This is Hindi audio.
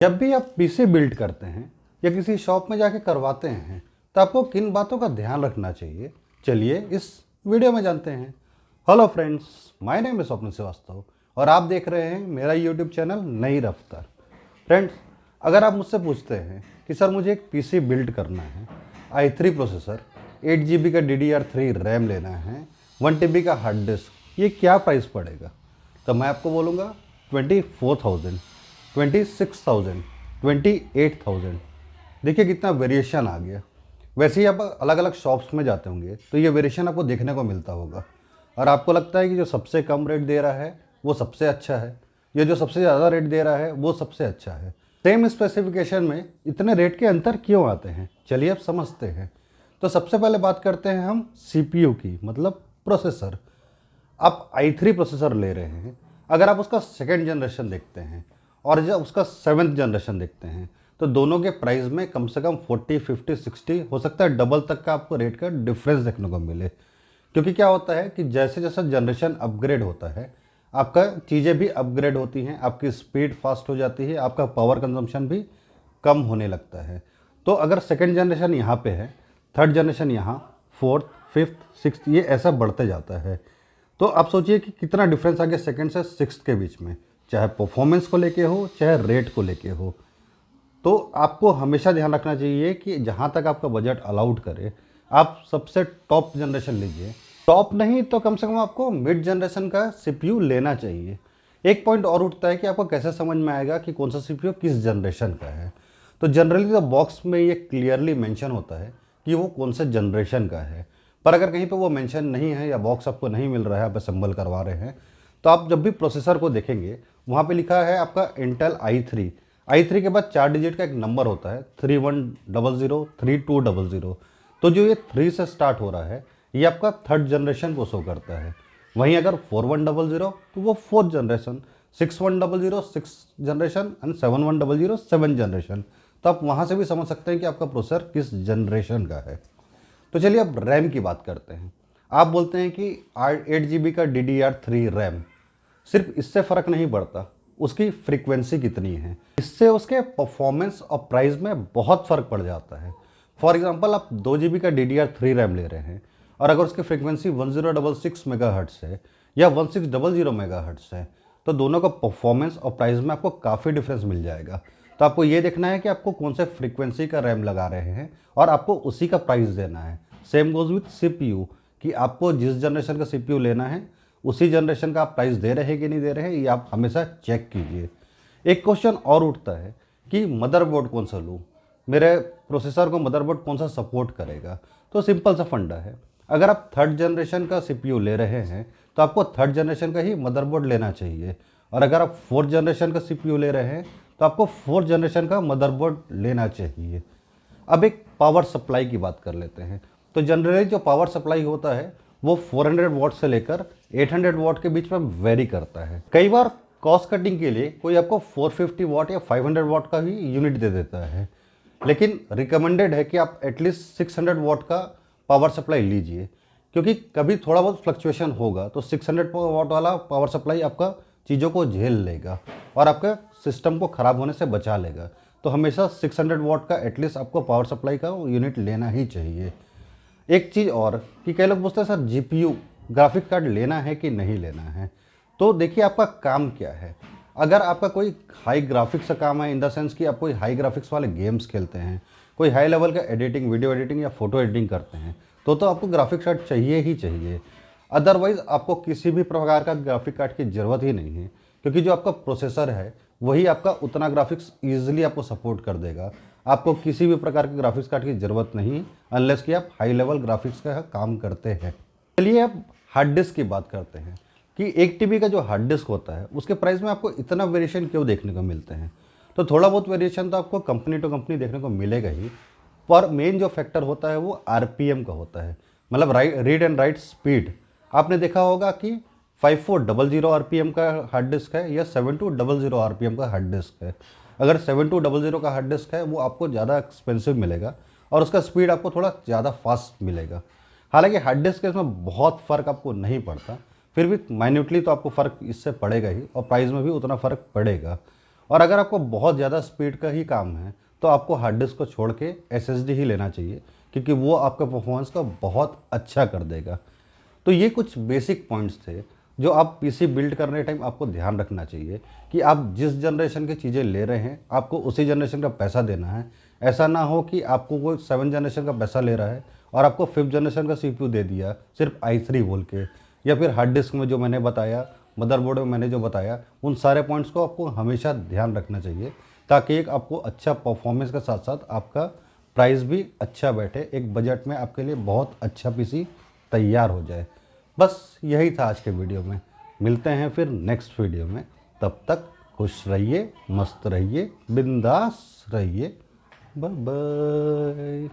जब भी आप पीसी बिल्ड करते हैं या किसी शॉप में जाके करवाते हैं तो आपको किन बातों का ध्यान रखना चाहिए, चलिए इस वीडियो में जानते हैं। Hello friends, my name is स्वप्न श्रीवास्तव और आप देख रहे हैं मेरा यूट्यूब चैनल नई रफ्तार। फ्रेंड्स, अगर आप मुझसे पूछते हैं कि सर मुझे एक पीसी बिल्ड करना है, i3 प्रोसेसर, 8 GB का DDR3 रैम लेना है, 1 TB का हार्ड डिस्क, ये क्या प्राइस पड़ेगा, तो मैं आपको बोलूँगा 24,000, 26,000, 28,000। देखिए कितना वेरिएशन आ गया। वैसे ही आप अलग अलग शॉप्स में जाते होंगे तो ये वेरिएशन आपको देखने को मिलता होगा और आपको लगता है कि जो सबसे कम रेट दे रहा है वो सबसे अच्छा है, या जो सबसे ज़्यादा रेट दे रहा है वो सबसे अच्छा है। सेम स्पेसिफिकेशन में इतने रेट के अंतर क्यों आते हैं, चलिए अब समझते हैं। तो सबसे पहले बात करते हैं हम CPU की, मतलब प्रोसेसर। आप i3 प्रोसेसर ले रहे हैं, अगर आप उसका सेकेंड जनरेशन देखते हैं और जब उसका 7th जनरेशन देखते हैं तो दोनों के प्राइस में कम से कम 40, 50, 60, हो सकता है डबल तक का आपको रेट का डिफरेंस देखने को मिले। क्योंकि क्या होता है कि जैसे जैसे जनरेशन अपग्रेड होता है आपका चीज़ें भी अपग्रेड होती हैं, आपकी स्पीड फास्ट हो जाती है, आपका पावर कंजम्पशन भी कम होने लगता है। तो अगर सेकेंड जनरेशन यहाँ पे है, थर्ड जनरेशन यहाँ, फोर्थ, फिफ्थ, सिक्स्थ, ये ऐसा बढ़ते जाता है। तो आप सोचिए कि कितना डिफरेंस आ गया सेकंड से सिक्स्थ के बीच में, चाहे परफॉर्मेंस को लेके हो चाहे रेट को लेके हो। तो आपको हमेशा ध्यान रखना चाहिए कि जहाँ तक आपका बजट अलाउड करे आप सबसे टॉप जनरेशन लीजिए। टॉप नहीं तो कम से कम आपको मिड जनरेशन का CPU लेना चाहिए। एक पॉइंट और उठता है कि आपको कैसे समझ में आएगा कि कौन सा CPU किस जनरेशन का है। तो जनरली तो बॉक्स में ये क्लियरली मेंशन होता है कि वो कौन से जनरेशन का है, पर अगर कहीं पे वो मेंशन नहीं है या बॉक्स आपको नहीं मिल रहा है, आप असेंबल करवा रहे हैं, तो आप जब भी प्रोसेसर को देखेंगे वहाँ पे लिखा है आपका इंटेल i3 के बाद 4 डिजिट का एक नंबर होता है 3100, 3200। तो जो ये 3 से स्टार्ट हो रहा है ये आपका थर्ड जनरेशन को शो करता है। वहीं अगर 4100 तो वो fourth generation, 6100 six generation and 7100 seven generation. तो आप वहाँ से भी समझ सकते हैं कि आपका प्रोसेसर किस जनरेशन का है। तो चलिए अब रैम की बात करते हैं। आप बोलते हैं कि 8 GB का DDR3 रैम, सिर्फ इससे फ़र्क नहीं पड़ता, उसकी फ्रीक्वेंसी कितनी है, इससे उसके परफॉर्मेंस और प्राइस में बहुत फ़र्क पड़ जाता है। फॉर एग्जांपल आप 2 GB का DDR3 रैम ले रहे हैं और अगर उसकी फ्रीक्वेंसी 1066 मेगाहर्ट्ज़ है या 1600 मेगाहर्ट्ज़ है तो दोनों का परफॉर्मेंस और प्राइस में आपको काफ़ी डिफरेंस मिल जाएगा। तो आपको ये देखना है कि आपको कौन से फ्रीक्वेंसी का रैम लगा रहे हैं और आपको उसी का प्राइस देना है। सेम गोज़ विथ CPU कि आपको जिस जनरेशन का CPU लेना है उसी जनरेशन का आप प्राइस दे रहे हैं कि नहीं दे रहे हैं, ये आप हमेशा चेक कीजिए। एक क्वेश्चन और उठता है कि मदरबोर्ड कौन सा लूँ, मेरे प्रोसेसर को मदरबोर्ड कौन सा सपोर्ट करेगा। तो सिंपल सा फंडा है, अगर आप थर्ड जनरेशन का CPU ले रहे हैं तो आपको थर्ड जनरेशन का ही मदरबोर्ड लेना चाहिए, और अगर आप फोर्थ जनरेशन का CPU ले रहे हैं तो आपको फोर्थ जनरेशन का मदरबोर्ड लेना चाहिए। अब एक पावर सप्लाई की बात कर लेते हैं। तो जनरली जो पावर सप्लाई होता है वो 400 वॉट से लेकर 800 वॉट के बीच में वेरी करता है। कई बार कॉस्ट कटिंग के लिए कोई आपको 450 वॉट या 500 वॉट का भी यूनिट दे देता है, लेकिन रिकमेंडेड है कि आप एटलीस्ट 600 वॉट का पावर सप्लाई लीजिए, क्योंकि कभी थोड़ा बहुत फ्लक्चुएशन होगा तो 600 वॉट वाला पावर सप्लाई आपका चीज़ों को झेल लेगा और आपके सिस्टम को ख़राब होने से बचा लेगा। तो हमेशा 600 वॉट का एटलीस्ट आपको पावर सप्लाई का यूनिट लेना ही चाहिए। एक चीज़ और कि कई लोग पूछते हैं सर GPU ग्राफिक कार्ड लेना है कि नहीं लेना है। तो देखिए आपका काम क्या है। अगर आपका कोई हाई ग्राफिक्स का काम है, इन द सेंस कि आप कोई हाई ग्राफिक्स वाले गेम्स खेलते हैं, कोई हाई लेवल का एडिटिंग, वीडियो एडिटिंग या फोटो एडिटिंग करते हैं, तो आपको ग्राफिक कार्ड चाहिए ही चाहिए। अदरवाइज़ आपको किसी भी प्रकार का ग्राफिक कार्ड की ज़रूरत ही नहीं है, क्योंकि जो आपका प्रोसेसर है वही आपका उतना ग्राफिक्स ईजिली आपको सपोर्ट कर देगा। आपको किसी भी प्रकार के ग्राफिक्स कार्ड की ज़रूरत नहीं, अनलेस कि आप हाई लेवल ग्राफिक्स का काम करते हैं। चलिए अब हार्ड डिस्क की बात करते हैं कि 1 TB का जो हार्ड डिस्क होता है उसके प्राइस में आपको इतना वेरिएशन क्यों देखने को मिलते हैं। तो थोड़ा बहुत वेरिएशन तो आपको कंपनी टू कंपनी देखने को मिलेगा ही, पर मेन जो फैक्टर होता है वो RPM का होता है, मतलब रीड एंड राइट स्पीड। आपने देखा होगा कि 5400 RPM का हार्ड डिस्क है या 7200 RPM का हार्ड डिस्क है। अगर 7200 का हार्ड डिस्क है वो आपको ज़्यादा एक्सपेंसिव मिलेगा और उसका स्पीड आपको थोड़ा ज़्यादा फास्ट मिलेगा। हालांकि हार्ड डिस्क के इसमें बहुत फ़र्क आपको नहीं पड़ता, फिर भी माइन्यूटली तो आपको फ़र्क इससे पड़ेगा ही और प्राइस में भी उतना फ़र्क पड़ेगा। और अगर आपको बहुत ज़्यादा स्पीड का ही काम है तो आपको हार्ड डिस्क को छोड़ के SSD ही लेना चाहिए, क्योंकि वो आपका परफॉर्मेंस को बहुत अच्छा कर देगा। तो ये कुछ बेसिक पॉइंट्स थे जो आप पीसी बिल्ड करने टाइम आपको ध्यान रखना चाहिए कि आप जिस जनरेशन की चीज़ें ले रहे हैं आपको उसी जनरेशन का पैसा देना है। ऐसा ना हो कि आपको कोई 7 जनरेशन का पैसा ले रहा है और आपको 5th जनरेशन का CPU दे दिया सिर्फ i3 बोल के, या फिर हार्ड डिस्क में जो मैंने बताया, मदरबोर्ड में मैंने जो बताया, उन सारे पॉइंट्स को आपको हमेशा ध्यान रखना चाहिए, ताकि एक आपको अच्छा परफॉर्मेंस के साथ साथ आपका प्राइस भी अच्छा बैठे, एक बजट में आपके लिए बहुत अच्छा पीसी तैयार हो जाए। बस यही था आज के वीडियो में। मिलते हैं फिर नेक्स्ट वीडियो में। तब तक खुश रहिए, मस्त रहिए, बिंदास रहिए। Bye bye.